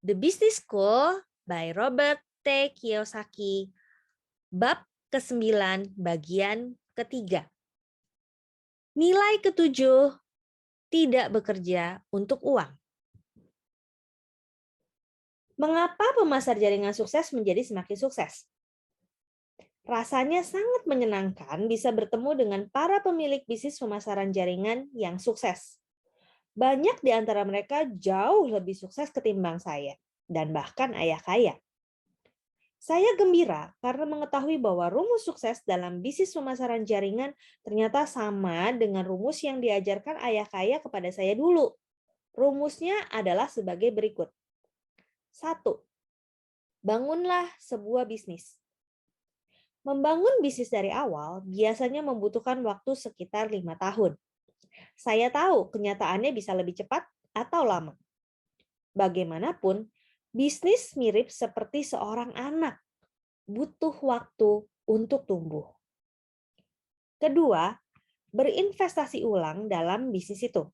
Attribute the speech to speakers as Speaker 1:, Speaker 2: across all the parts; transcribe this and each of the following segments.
Speaker 1: The Business School by Robert T. Kiyosaki, bab ke-9 bagian ketiga. Nilai ketujuh, tidak bekerja untuk uang. Mengapa pemasar jaringan sukses menjadi semakin sukses? Rasanya sangat menyenangkan bisa bertemu dengan para pemilik bisnis pemasaran jaringan yang sukses. Banyak di antara mereka jauh lebih sukses ketimbang saya, dan bahkan ayah kaya. Saya gembira karena mengetahui bahwa rumus sukses dalam bisnis pemasaran jaringan ternyata sama dengan rumus yang diajarkan ayah kaya kepada saya dulu. Rumusnya adalah sebagai berikut. 1. Bangunlah sebuah bisnis. Membangun bisnis dari awal biasanya membutuhkan waktu sekitar 5 tahun. Saya tahu kenyataannya bisa lebih cepat atau lama. Bagaimanapun, bisnis mirip seperti seorang anak, butuh waktu untuk tumbuh. Kedua, berinvestasi ulang dalam bisnis itu.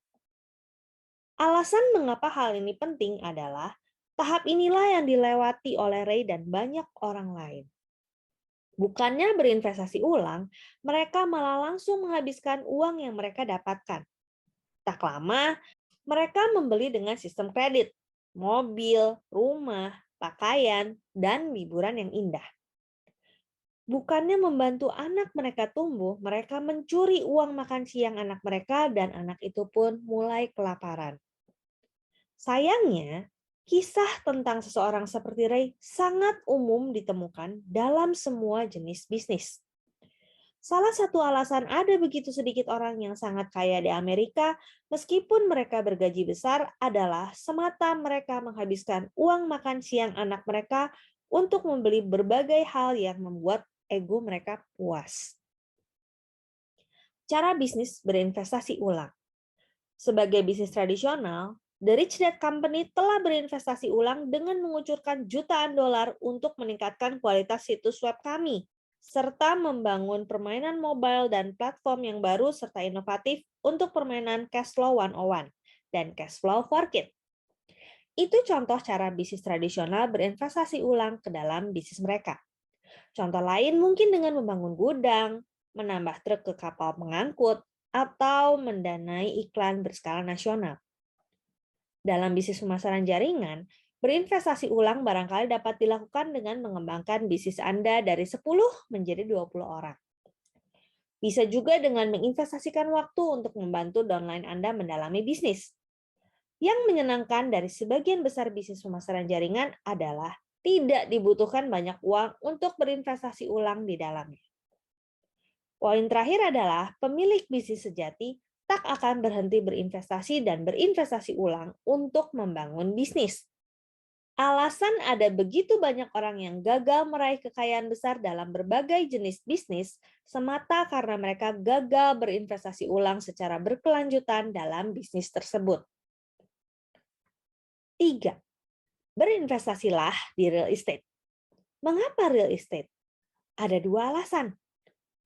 Speaker 1: Alasan mengapa hal ini penting adalah tahap inilah yang dilewati oleh Ray dan banyak orang lain. Bukannya berinvestasi ulang, mereka malah langsung menghabiskan uang yang mereka dapatkan. Tak lama, mereka membeli dengan sistem kredit, mobil, rumah, pakaian, dan liburan yang indah. Bukannya membantu anak mereka tumbuh, mereka mencuri uang makan siang anak mereka dan anak itu pun mulai kelaparan. Sayangnya, kisah tentang seseorang seperti Ray sangat umum ditemukan dalam semua jenis bisnis. Salah satu alasan ada begitu sedikit orang yang sangat kaya di Amerika, meskipun mereka bergaji besar, adalah semata mereka menghabiskan uang makan siang anak mereka untuk membeli berbagai hal yang membuat ego mereka puas. Cara bisnis berinvestasi ulang. Sebagai bisnis tradisional, The Rich Dad Company telah berinvestasi ulang dengan mengucurkan jutaan dolar untuk meningkatkan kualitas situs web kami, serta membangun permainan mobile dan platform yang baru serta inovatif untuk permainan Cashflow 101 dan Cashflow for Kids. Itu contoh cara bisnis tradisional berinvestasi ulang ke dalam bisnis mereka. Contoh lain mungkin dengan membangun gudang, menambah truk ke kapal pengangkut, atau mendanai iklan berskala nasional. Dalam bisnis pemasaran jaringan, berinvestasi ulang barangkali dapat dilakukan dengan mengembangkan bisnis Anda dari 10 menjadi 20 orang. Bisa juga dengan menginvestasikan waktu untuk membantu downline Anda mendalami bisnis. Yang menyenangkan dari sebagian besar bisnis pemasaran jaringan adalah tidak dibutuhkan banyak uang untuk berinvestasi ulang di dalamnya. Poin terakhir adalah pemilik bisnis sejati tak akan berhenti berinvestasi dan berinvestasi ulang untuk membangun bisnis. Alasan ada begitu banyak orang yang gagal meraih kekayaan besar dalam berbagai jenis bisnis semata karena mereka gagal berinvestasi ulang secara berkelanjutan dalam bisnis tersebut. 3. Berinvestasilah di real estate. Mengapa real estate? Ada dua alasan.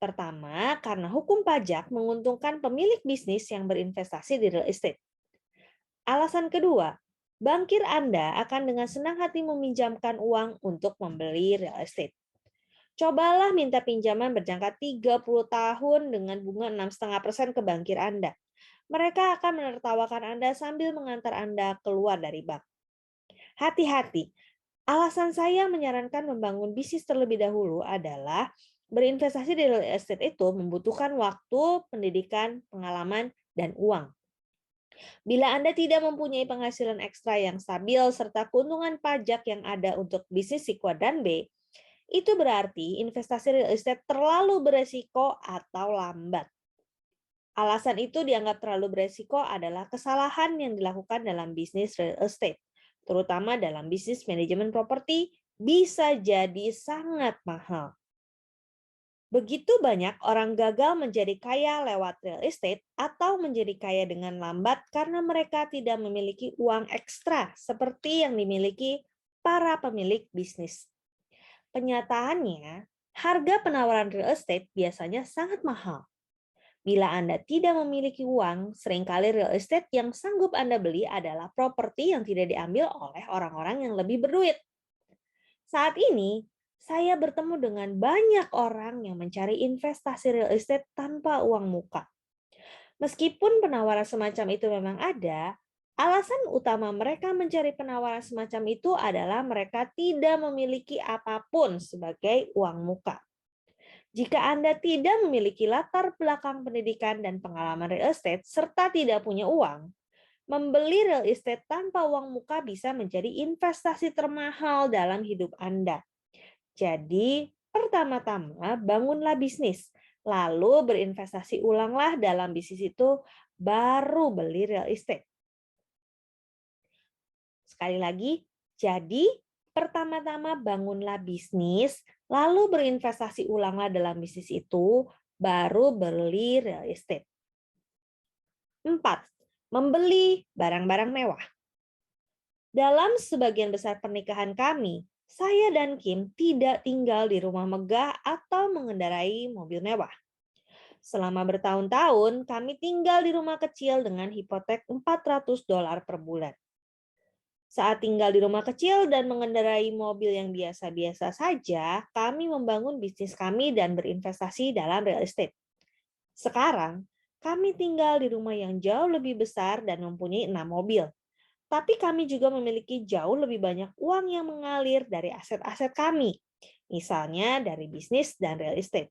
Speaker 1: Pertama, karena hukum pajak menguntungkan pemilik bisnis yang berinvestasi di real estate. Alasan kedua, bankir Anda akan dengan senang hati meminjamkan uang untuk membeli real estate. Cobalah minta pinjaman berjangka 30 tahun dengan bunga 6,5% ke bankir Anda. Mereka akan menertawakan Anda sambil mengantar Anda keluar dari bank. Hati-hati, alasan saya menyarankan membangun bisnis terlebih dahulu adalah berinvestasi di real estate itu membutuhkan waktu, pendidikan, pengalaman, dan uang. Bila Anda tidak mempunyai penghasilan ekstra yang stabil serta keuntungan pajak yang ada untuk bisnis si kuadran B, itu berarti investasi real estate terlalu beresiko atau lambat. Alasan itu dianggap terlalu beresiko adalah kesalahan yang dilakukan dalam bisnis real estate, terutama dalam bisnis manajemen properti, bisa jadi sangat mahal. Begitu banyak orang gagal menjadi kaya lewat real estate atau menjadi kaya dengan lambat karena mereka tidak memiliki uang ekstra seperti yang dimiliki para pemilik bisnis. Kenyataannya, harga penawaran real estate biasanya sangat mahal. Bila Anda tidak memiliki uang, seringkali real estate yang sanggup Anda beli adalah properti yang tidak diambil oleh orang-orang yang lebih berduit. Saat ini, saya bertemu dengan banyak orang yang mencari investasi real estate tanpa uang muka. Meskipun penawaran semacam itu memang ada, alasan utama mereka mencari penawaran semacam itu adalah mereka tidak memiliki apapun sebagai uang muka. Jika Anda tidak memiliki latar belakang pendidikan dan pengalaman real estate serta tidak punya uang, membeli real estate tanpa uang muka bisa menjadi investasi termahal dalam hidup Anda. Jadi, pertama-tama bangunlah bisnis, lalu berinvestasi ulanglah dalam bisnis itu, baru beli real estate. Sekali lagi, jadi pertama-tama bangunlah bisnis, lalu berinvestasi ulanglah dalam bisnis itu, baru beli real estate. 4. Membeli barang-barang mewah. Dalam sebagian besar pernikahan kami, saya dan Kim tidak tinggal di rumah megah atau mengendarai mobil mewah. Selama bertahun-tahun, kami tinggal di rumah kecil dengan hipotek $400 per bulan. Saat tinggal di rumah kecil dan mengendarai mobil yang biasa-biasa saja, kami membangun bisnis kami dan berinvestasi dalam real estate. Sekarang, kami tinggal di rumah yang jauh lebih besar dan mempunyai 6 mobil. Tapi kami juga memiliki jauh lebih banyak uang yang mengalir dari aset-aset kami, misalnya dari bisnis dan real estate.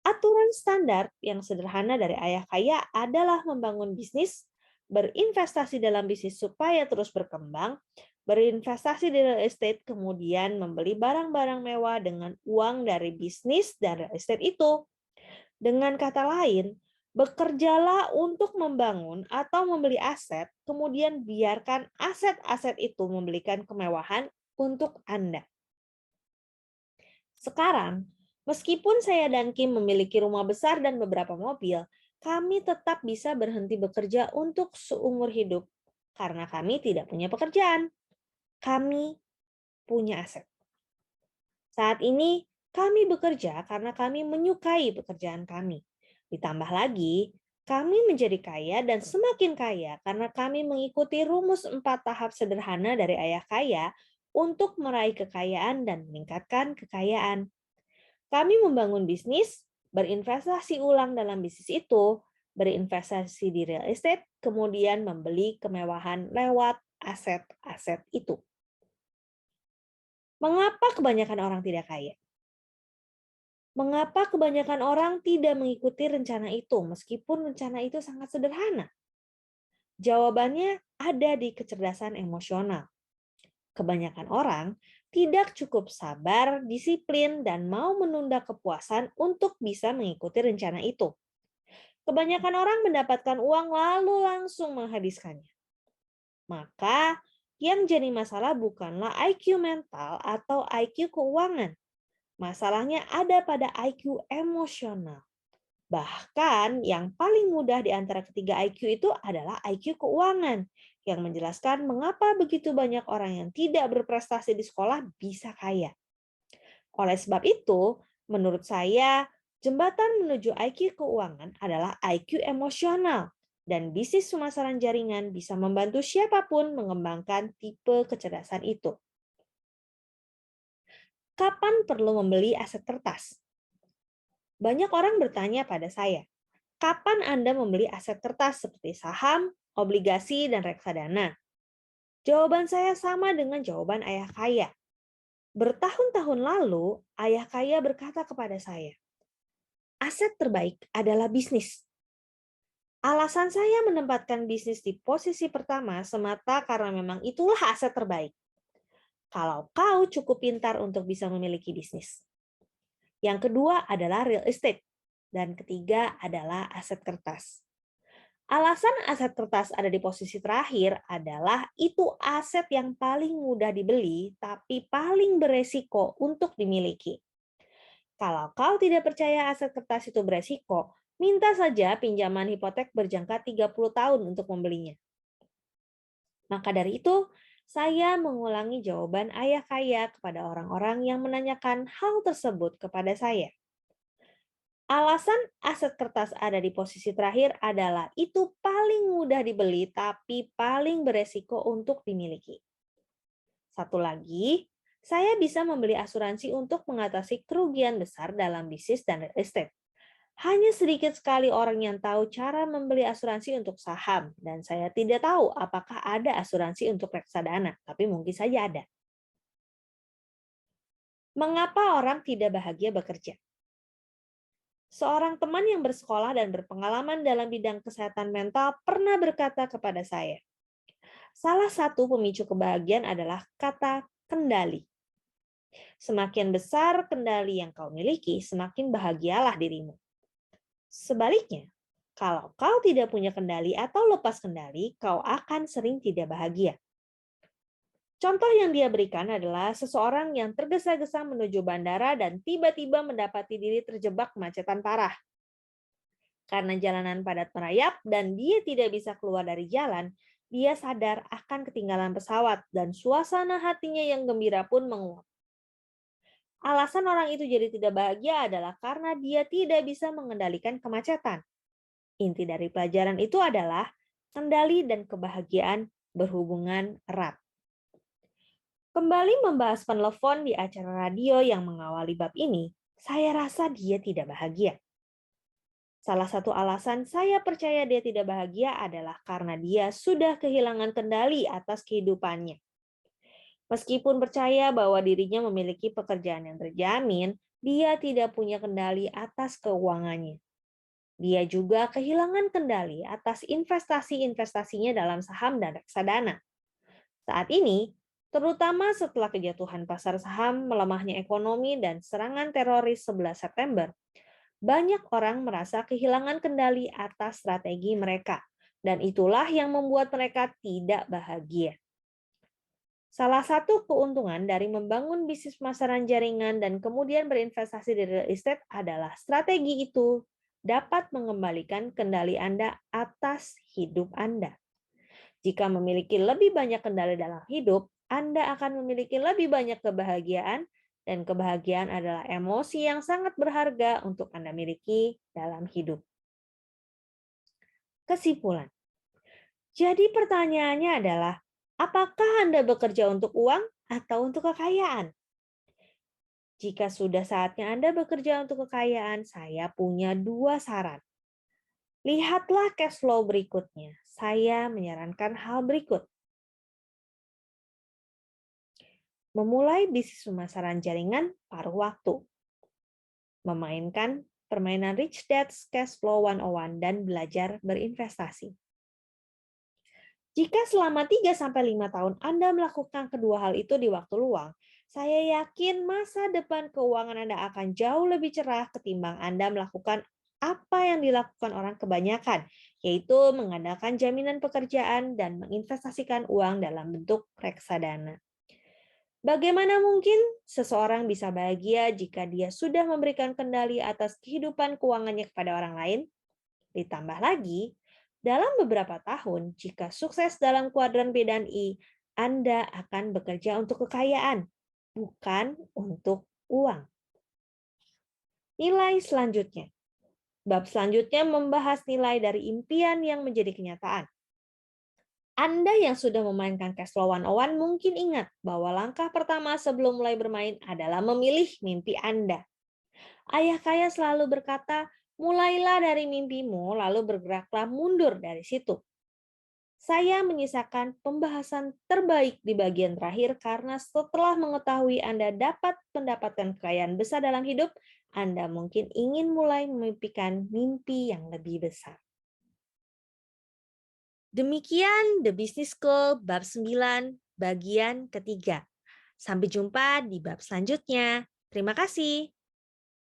Speaker 1: Aturan standar yang sederhana dari ayah kaya adalah membangun bisnis, berinvestasi dalam bisnis supaya terus berkembang, berinvestasi di real estate, kemudian membeli barang-barang mewah dengan uang dari bisnis dan real estate itu. Dengan kata lain, bekerjalah untuk membangun atau membeli aset, kemudian biarkan aset-aset itu memberikan kemewahan untuk Anda. Sekarang, meskipun saya dan Kim memiliki rumah besar dan beberapa mobil, kami tetap bisa berhenti bekerja untuk seumur hidup karena kami tidak punya pekerjaan. Kami punya aset. Saat ini, kami bekerja karena kami menyukai pekerjaan kami. Ditambah lagi, kami menjadi kaya dan semakin kaya karena kami mengikuti rumus 4 tahap sederhana dari ayah kaya untuk meraih kekayaan dan meningkatkan kekayaan. Kami membangun bisnis, berinvestasi ulang dalam bisnis itu, berinvestasi di real estate, kemudian membeli kemewahan lewat aset-aset itu. Mengapa kebanyakan orang tidak kaya? Mengapa kebanyakan orang tidak mengikuti rencana itu meskipun rencana itu sangat sederhana? Jawabannya ada di kecerdasan emosional. Kebanyakan orang tidak cukup sabar, disiplin, dan mau menunda kepuasan untuk bisa mengikuti rencana itu. Kebanyakan orang mendapatkan uang lalu langsung menghabiskannya. Maka, yang jadi masalah bukanlah IQ mental atau IQ keuangan. Masalahnya ada pada IQ emosional. Bahkan yang paling mudah di antara ketiga IQ itu adalah IQ keuangan, yang menjelaskan mengapa begitu banyak orang yang tidak berprestasi di sekolah bisa kaya. Oleh sebab itu, menurut saya, jembatan menuju IQ keuangan adalah IQ emosional, dan bisnis pemasaran jaringan bisa membantu siapapun mengembangkan tipe kecerdasan itu. Kapan perlu membeli aset kertas? Banyak orang bertanya pada saya, kapan Anda membeli aset kertas seperti saham, obligasi, dan reksadana? Jawaban saya sama dengan jawaban ayah kaya. Bertahun-tahun lalu, ayah kaya berkata kepada saya, aset terbaik adalah bisnis. Alasan saya menempatkan bisnis di posisi pertama semata karena memang itulah aset terbaik. Kalau kau cukup pintar untuk bisa memiliki bisnis. Yang kedua adalah real estate. Dan ketiga adalah aset kertas. Alasan aset kertas ada di posisi terakhir adalah itu aset yang paling mudah dibeli tapi paling beresiko untuk dimiliki. Kalau kau tidak percaya aset kertas itu beresiko, minta saja pinjaman hipotek berjangka 30 tahun untuk membelinya. Maka dari itu, saya mengulangi jawaban ayah kaya kepada orang-orang yang menanyakan hal tersebut kepada saya. Alasan aset kertas ada di posisi terakhir adalah itu paling mudah dibeli tapi paling beresiko untuk dimiliki. Satu lagi, saya bisa membeli asuransi untuk mengatasi kerugian besar dalam bisnis dan real estate. Hanya sedikit sekali orang yang tahu cara membeli asuransi untuk saham, dan saya tidak tahu apakah ada asuransi untuk reksadana, tapi mungkin saja ada. Mengapa orang tidak bahagia bekerja? Seorang teman yang bersekolah dan berpengalaman dalam bidang kesehatan mental pernah berkata kepada saya, salah satu pemicu kebahagiaan adalah kata kendali. Semakin besar kendali yang kau miliki, semakin bahagialah dirimu. Sebaliknya, kalau kau tidak punya kendali atau lepas kendali, kau akan sering tidak bahagia. Contoh yang dia berikan adalah seseorang yang tergesa-gesa menuju bandara dan tiba-tiba mendapati diri terjebak kemacetan parah. Karena jalanan padat merayap dan dia tidak bisa keluar dari jalan, dia sadar akan ketinggalan pesawat dan suasana hatinya yang gembira pun menguap. Alasan orang itu jadi tidak bahagia adalah karena dia tidak bisa mengendalikan kemacetan. Inti dari pelajaran itu adalah kendali dan kebahagiaan berhubungan erat. Kembali membahas penelpon di acara radio yang mengawali bab ini, saya rasa dia tidak bahagia. Salah satu alasan saya percaya dia tidak bahagia adalah karena dia sudah kehilangan kendali atas kehidupannya. Meskipun percaya bahwa dirinya memiliki pekerjaan yang terjamin, dia tidak punya kendali atas keuangannya. Dia juga kehilangan kendali atas investasi-investasinya dalam saham dan reksadana. Saat ini, terutama setelah kejatuhan pasar saham, melemahnya ekonomi, dan serangan teroris 11 September, banyak orang merasa kehilangan kendali atas strategi mereka, dan itulah yang membuat mereka tidak bahagia. Salah satu keuntungan dari membangun bisnis pemasaran jaringan dan kemudian berinvestasi di real estate adalah strategi itu dapat mengembalikan kendali Anda atas hidup Anda. Jika memiliki lebih banyak kendali dalam hidup, Anda akan memiliki lebih banyak kebahagiaan, dan kebahagiaan adalah emosi yang sangat berharga untuk Anda miliki dalam hidup. Kesimpulan. Jadi pertanyaannya adalah, apakah Anda bekerja untuk uang atau untuk kekayaan? Jika sudah saatnya Anda bekerja untuk kekayaan, saya punya 2 saran. Lihatlah cash flow berikutnya. Saya menyarankan hal berikut. Memulai bisnis pemasaran jaringan paruh waktu. Memainkan permainan Rich Dad's Cash Flow 101 dan belajar berinvestasi. Jika selama 3-5 tahun Anda melakukan kedua hal itu di waktu luang, saya yakin masa depan keuangan Anda akan jauh lebih cerah ketimbang Anda melakukan apa yang dilakukan orang kebanyakan, yaitu mengandalkan jaminan pekerjaan dan menginvestasikan uang dalam bentuk reksadana. Bagaimana mungkin seseorang bisa bahagia jika dia sudah memberikan kendali atas kehidupan keuangannya kepada orang lain? Ditambah lagi, dalam beberapa tahun, jika sukses dalam kuadran B dan I, Anda akan bekerja untuk kekayaan, bukan untuk uang. Nilai selanjutnya. Bab selanjutnya membahas nilai dari impian yang menjadi kenyataan. Anda yang sudah memainkan Cash Flow 101 mungkin ingat bahwa langkah pertama sebelum mulai bermain adalah memilih mimpi Anda. Ayah kaya selalu berkata, mulailah dari mimpimu, lalu bergeraklah mundur dari situ. Saya menyisakan pembahasan terbaik di bagian terakhir karena setelah mengetahui Anda dapat mendapatkan kekayaan besar dalam hidup, Anda mungkin ingin mulai memimpikan mimpi yang lebih besar. Demikian The Business School bab 9 bagian ketiga. Sampai jumpa di bab selanjutnya. Terima kasih.